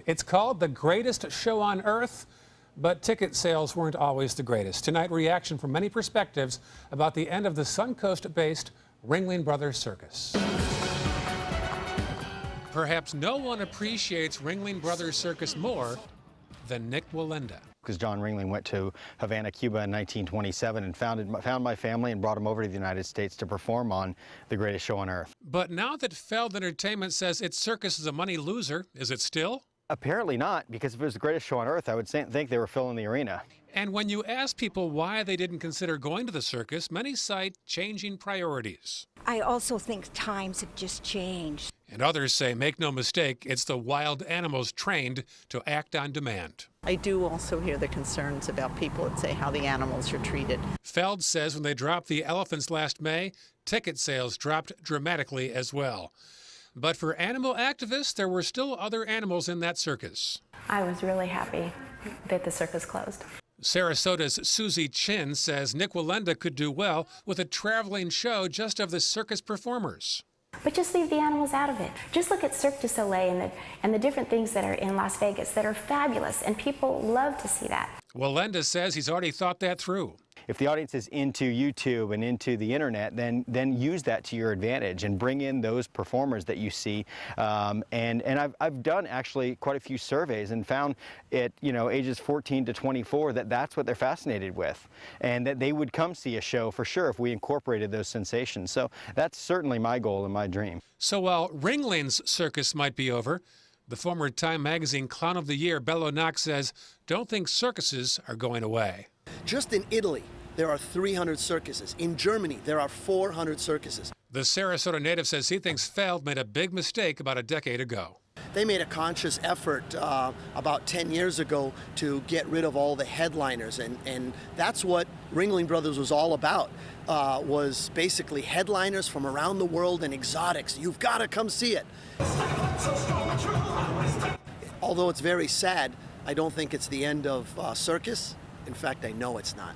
It's called The Greatest Show on Earth, but ticket sales weren't always the greatest. Tonight, reaction from many perspectives about the end of the Suncoast-based Ringling Circus. Perhaps no one appreciates Ringling Circus more than Nick Wallenda. Because John Ringling went to Havana, Cuba in 1927 and found my family and brought them over to the United States to perform on The Greatest Show on Earth. But now that Feld Entertainment says its circus is a money loser, is it still? Apparently not, because if it was The Greatest Show on Earth, I would think they were filling the arena. And when you ask people why they didn't consider going to the circus, many cite changing priorities. I also think times have just changed. And others say, make no mistake, it's the wild animals trained to act on demand. I do also hear the concerns about people that say how the animals are treated. Feld says when they dropped the elephants last May, ticket sales dropped dramatically as well. But for animal activists, there were still other animals in that circus. I was really happy that the circus closed. Sarasota's Susie Chin says Nick Wallenda could do well with a traveling show just of the circus performers. But just leave the animals out of it. Just look at Cirque du Soleil and the different things that are in Las Vegas that are fabulous, and people love to see that. Wallenda says he's already thought that through. If the audience is into YouTube and into the internet, then use that to your advantage and bring in those performers that you see. And I've done actually quite a few surveys and found at ages 14 to 24 that's what they're fascinated with, and that they would come see a show for sure if we incorporated those sensations. So that's certainly my goal and my dream. So while Ringling's circus might be over, the former Time magazine Clown of the Year, Bello Knox, says, don't think circuses are going away. Just in Italy, there are 300 circuses. In Germany, there are 400 circuses. The Sarasota native says he thinks Feld made a big mistake about a decade ago. They made a conscious effort about 10 years ago to get rid of all the headliners, and that's what Ringling Brothers was all about, was basically headliners from around the world and exotics. You've got to come see it. Although it's very sad, I don't think it's the end of circus. In fact, I know it's not.